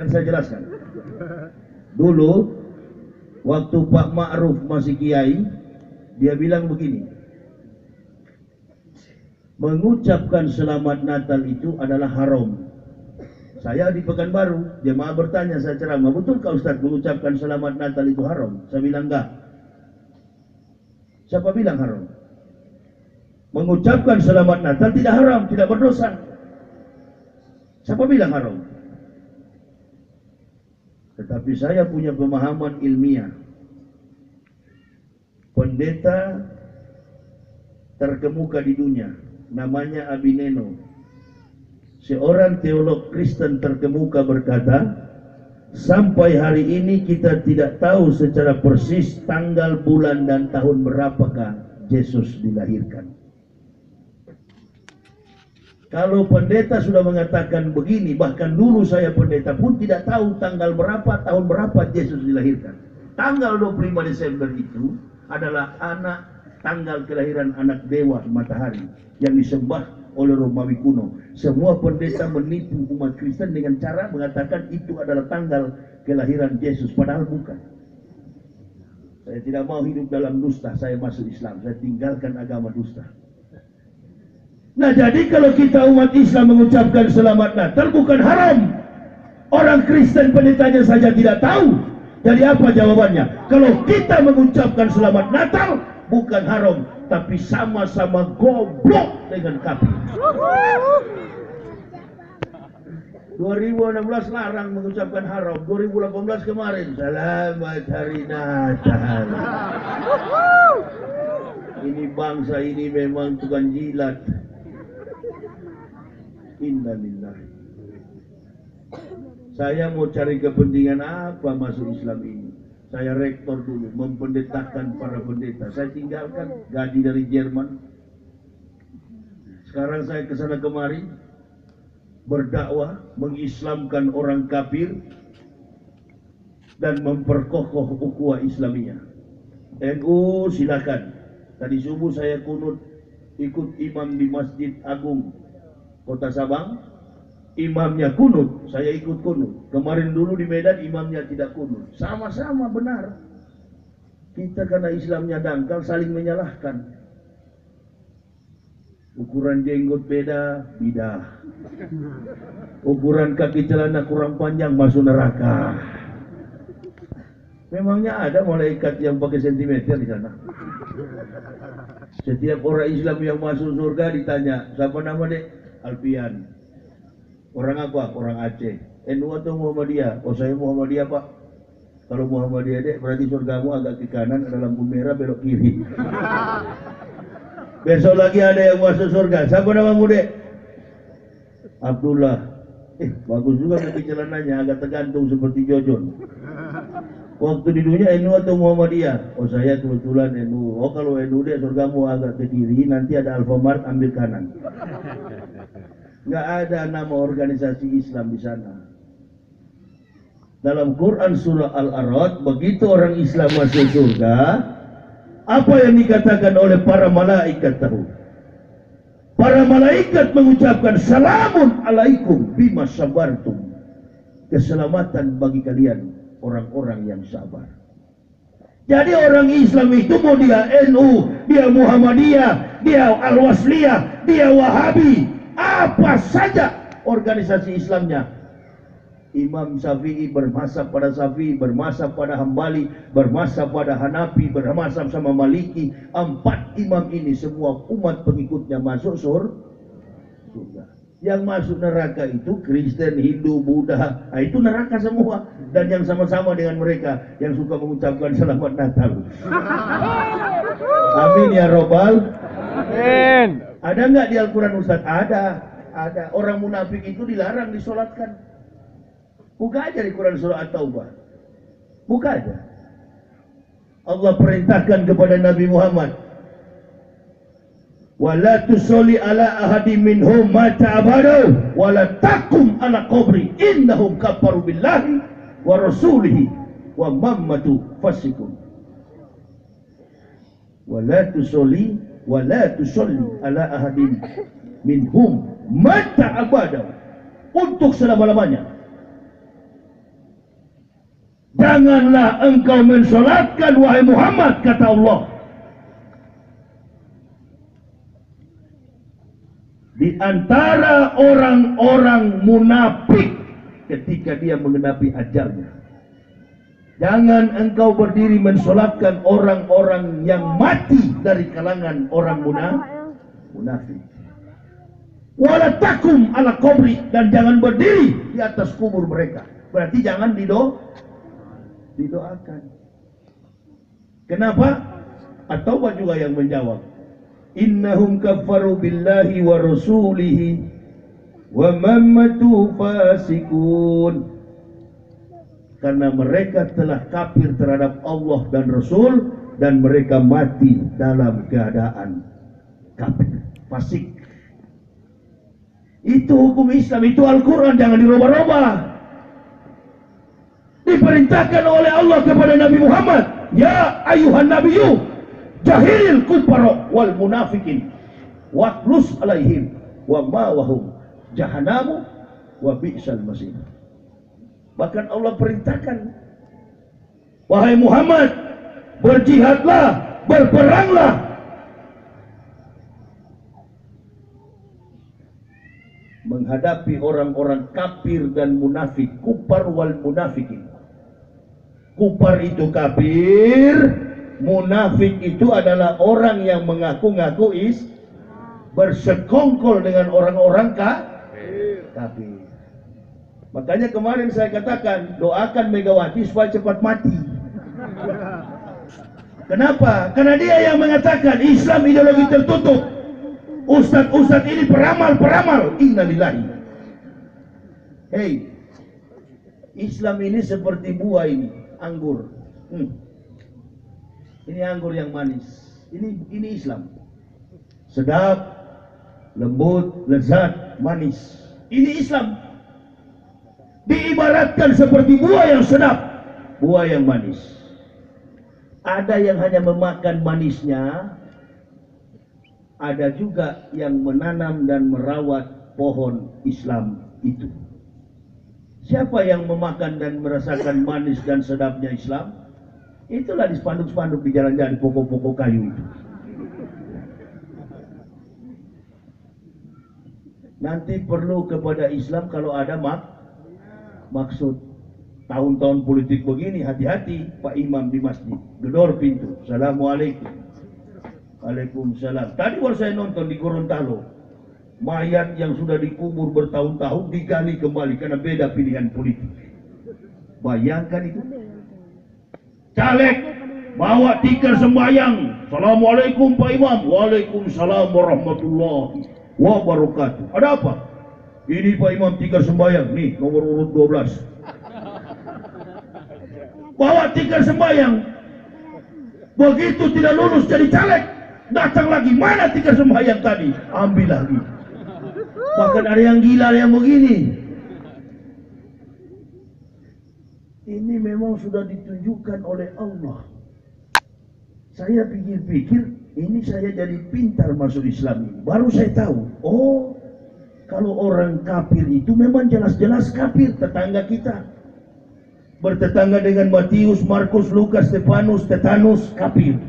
akan saya jelaskan. Dulu waktu Pak Ma'ruf masih kiai, dia bilang begini, mengucapkan selamat Natal itu adalah haram. Saya di Pekanbaru, jemaah bertanya, saya ceramah, betulkah Ustaz mengucapkan selamat Natal itu haram? Saya bilang enggak. Siapa bilang haram? Mengucapkan selamat Natal tidak haram, tidak berdosa. Siapa bilang haram? Tetapi saya punya pemahaman ilmiah. Pendeta terkemuka di dunia, namanya Abineno, seorang teolog Kristen terkemuka, berkata, sampai hari ini kita tidak tahu secara persis tanggal, bulan, dan tahun berapakah Yesus dilahirkan. Kalau pendeta sudah mengatakan begini, bahkan dulu saya pendeta pun tidak tahu tanggal berapa, tahun berapa Yesus dilahirkan. Tanggal 25 Desember itu adalah tanggal kelahiran anak dewa matahari yang disembah oleh Romawi kuno. Semua pendeta menipu umat Kristen dengan cara mengatakan itu adalah tanggal kelahiran Yesus, padahal bukan. Saya tidak mau hidup dalam dusta, saya masuk Islam, saya tinggalkan agama dusta. Nah, jadi kalau kita umat Islam mengucapkan selamat Natal bukan haram. Orang Kristen pendetanya saja tidak tahu. Jadi apa jawabannya? Kalau kita mengucapkan selamat Natal bukan haram, tapi sama-sama goblok dengan kafir. 2016 larang mengucapkan haram, 2018 kemarin selamat hari Natal. Ini bangsa ini memang tukang jilat. Innalillahi. Saya mau cari kepentingan apa masuk Islam ini? Saya rektor dulu, mempendetakan para pendeta. Saya tinggalkan gaji dari Jerman. Sekarang saya ke sana kemari berdakwah, mengislamkan orang kafir dan memperkokoh ukhuwah Islamiyah. NU silakan. Tadi subuh saya kunut ikut imam di Masjid Agung Kota Sabang, imamnya kunut, saya ikut kunut. Kemarin dulu di Medan imamnya tidak kunut. Sama-sama benar. Kita karena Islamnya dangkal saling menyalahkan. Ukuran jenggot beda, bidah. Ukuran kaki celana kurang panjang, masuk neraka. Memangnya ada malaikat yang pakai sentimeter di sana? Setiap orang Islam yang masuk surga ditanya, siapa nama dek? Alfian. Orang apa? Orang Aceh. NU atau Muhammadiyah? Oh, saya Muhammadiyah, Pak. Kalau Muhammadiyah dek, berarti surgamu agak ke kanan, ada lampu merah, belok kiri. Besok lagi ada yang masuk surga. Siapa namamu dek? Abdullah. Bagus juga kaki celananya, agak tergantung seperti Jojon. Waktu di dunia NU atau Muhammadiyah? Oh, saya kebetulan NU. Oh, kalau NU dek, surgamu agak ke kiri, nanti ada Alfamart, ambil kanan. Nggak ada nama organisasi Islam di sana. Dalam Quran surah Al-A'raf, begitu orang Islam masuk surga, apa yang dikatakan oleh para malaikat tahu? Para malaikat mengucapkan salamun alaikum bima sabartum. Keselamatan bagi kalian orang-orang yang sabar. Jadi orang Islam itu mau dia NU, dia Muhammadiyah, dia Al-Wasliyah, dia Wahabi, apa saja organisasi Islamnya, Imam Syafi'i bermazhab pada Syafi'i, bermazhab pada Hambali, bermazhab pada Hanafi, bermazhab sama Maliki. 4 imam ini semua umat pengikutnya masuk surga. Yang masuk neraka itu Kristen, Hindu, Buddha, nah itu neraka semua. Dan yang sama-sama dengan mereka yang suka mengucapkan selamat Natal. Amin ya robbal. Amin. Ada nggak di Al-Quran Ustaz? Ada. Orang munafik itu dilarang disolatkan. Buka aja di Quran surah At-Taubah. Buka aja. Allah perintahkan kepada Nabi Muhammad, wala tusolli ala ahadi minhum mata abadu wala takum ala qabri innahum kafaru billahi wa rasulihi wa mammatu fasikun. Wala tusolli ala ahadin minhum mata abadu, untuk selama-lamanya. Janganlah engkau mensolatkan wahai Muhammad, kata Allah. Di antara orang-orang munafik ketika dia mengenapi ajalnya. Jangan engkau berdiri mensolatkan orang-orang yang mati dari kalangan orang munafik. Wala takum ala kubri, dan jangan berdiri di atas kubur mereka. Berarti jangan didoakan. Kenapa? At-Taubah juga yang menjawab. Innahum kafaru billahi wa rasulihi wa mamatu fasikun. Karena mereka telah kafir terhadap Allah dan Rasul, dan mereka mati dalam keadaan kafir, fasik. Itu hukum Islam, itu Al-Quran, jangan dirubah-rubah. Diperintahkan oleh Allah kepada Nabi Muhammad, ya ayuhan nabiyyu jahilil kufara wal munafikin watlus alaihim wa ma'wahum jahannamu wa bi'sal masir. Bahkan Allah perintahkan, wahai Muhammad, berjihadlah, berperanglah menghadapi orang-orang kafir dan munafik. Kufar wal munafikin. Kufar itu kafir, munafik itu adalah orang yang mengaku-ngaku bersekongkol dengan orang-orang kafir. Makanya kemarin saya katakan, doakan Megawati supaya cepat mati. Kenapa? Karena dia yang mengatakan Islam ideologi tertutup. Ustadz ini peramal. Innalillahi. Hei, Islam ini seperti buah ini, anggur. Ini anggur yang manis. Ini Islam. Sedap, lembut, lezat, manis. Ini Islam. Diibaratkan seperti buah yang sedap, buah yang manis. Ada yang hanya memakan manisnya, ada juga yang menanam dan merawat pohon Islam itu. Siapa yang memakan dan merasakan manis dan sedapnya Islam? Itulah di spanduk-spanduk di jalan-jalan, pokok-pokok kayu itu. Nanti perlu kepada Islam kalau ada maksud. Tahun-tahun politik begini, hati-hati Pak Imam di masjid, gedor pintu, Assalamualaikum. Waalaikumsalam. Tadi baru saya nonton di Gorontalo, mayat yang sudah dikubur bertahun-tahun digali kembali karena beda pilihan politik. Bayangkan itu. Caleg bawa tikar sembahyang, Assalamualaikum Pak Imam. Waalaikumsalam warahmatullahi wabarakatuh. Ada apa? Ini Pak Imam tikar sembahyang, nih nomor urut 12. Bawa tikar sembahyang, begitu tidak lulus jadi caleg, datang lagi, mana tikar sembahyang tadi? Ambil lagi. Bahkan ada yang gila yang begini. Ini memang sudah ditunjukkan oleh Allah. Saya pikir-pikir, ini saya jadi pintar masuk Islam ini. Baru saya tahu, oh, kalau orang kafir itu memang jelas-jelas kafir. Tetangga kita bertetangga dengan Matius, Markus, Lukas, Stefanus, Tetanus, kafir.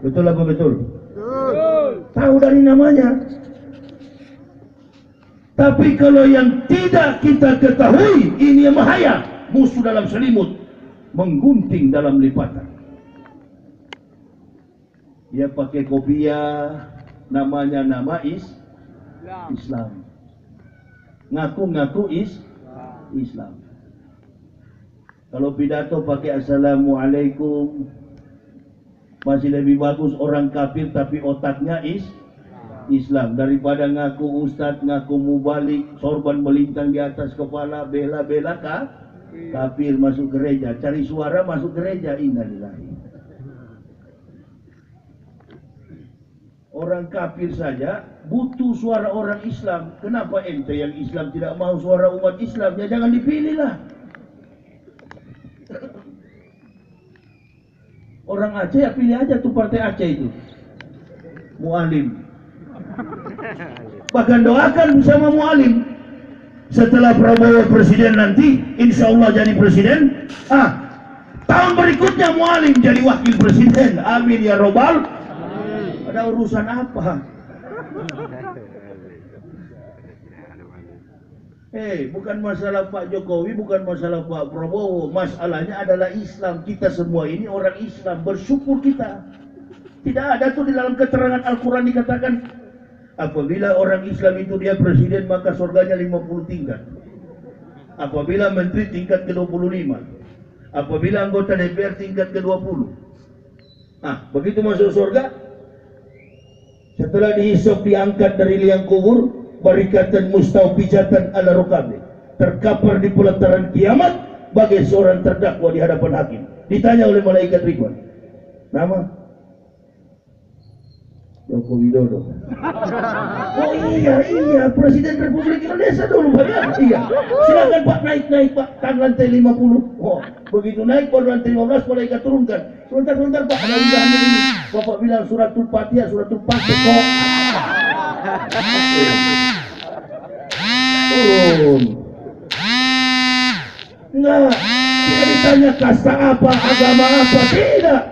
Betul apa betul? Betul. Tahu dari namanya. Tapi kalau yang tidak kita ketahui, ini yang bahaya. Musuh dalam selimut, menggunting dalam lipatan. Dia pakai kopiah, namanya nama Islam. Ngaku-ngaku Islam. Kalau pidato pakai Assalamualaikum, masih lebih bagus orang kafir tapi otaknya Islam daripada ngaku ustadz, ngaku mubalik, sorban melintang di atas kepala, bela-bela kafir masuk gereja, cari suara masuk gereja. Innalillahi. Orang kafir saja butuh suara orang Islam. Kenapa ente yang Islam tidak mau suara umat Islam? Ya jangan dipilih lah. Orang Aceh ya pilih aja tuh partai Aceh itu, Mualim. Bahkan doakan bersama Mualim. setelah Prabowo presiden nanti, insya Allah jadi presiden. Tahun berikutnya Mualim jadi wakil presiden. Amin ya robbal. Ada urusan apa? Bukan masalah Pak Jokowi, bukan masalah Pak Prabowo. Masalahnya adalah Islam. Kita semua ini orang Islam. Bersyukur kita. Tidak ada tuh di dalam keterangan Al-Quran dikatakan, apabila orang Islam itu dia presiden, maka surganya 50 tingkat. Apabila menteri tingkat ke-25. Apabila anggota DPR tingkat ke-20. Begitu masuk surga, setelah dihisap diangkat dari liang kubur, barikatan mustaupijatan ala rukabe, terkapar di pelataran kiamat bagai seorang terdakwa di hadapan hakim. Ditanya oleh malaikat Ridwan, nama Joko Widodo. Oh iya, Presiden Republik Indonesia dulu Pak ya. Iya. Silakan Pak, naik Pak, kan lantai 50. Begitu naik baru lantai 15 malaikat turunkan. Sebentar Pak, ada undangan ini. Bapak bilang suratul Fatihah, suratul Fatihah kok. Turun. Enggak, tidak ditanya kasta apa, agama apa,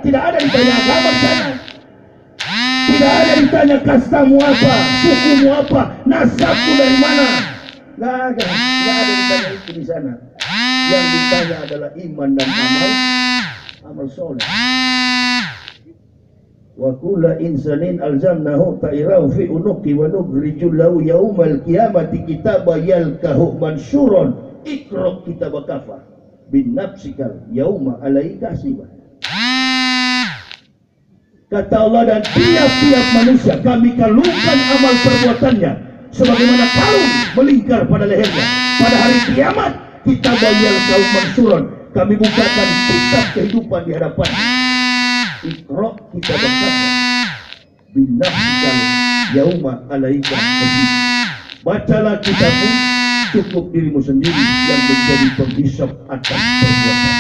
tidak ada ditanya agama di sana. Tidak ada ditanya kastamu apa, sukumu apa, nasabmu dari mana. Enggak ada ditanya itu di sana. Yang ditanya adalah iman dan amal soleh. Wa kulla insanin alzamnahu ta'irahu fi unuqi wa nukhrijul lahu yaumal qiyamati kitaban yalqahu mansyuran iqra kitabaka bin nafsikal yauma alaika hasiban. Kata Allah, dan tiap-tiap manusia kami kalungkan amal perbuatannya sebagaimana kalung melingkar pada lehernya. Pada hari kiamat kitaban yalqahu mansyuran, kami bukakan kitab kehidupan di hadapan. Iqra kitabaka binafsikal yauma alaika hasiban. Bacalah kitabmu, cukup dirimu sendiri yang menjadi penghisap atas perbuatan.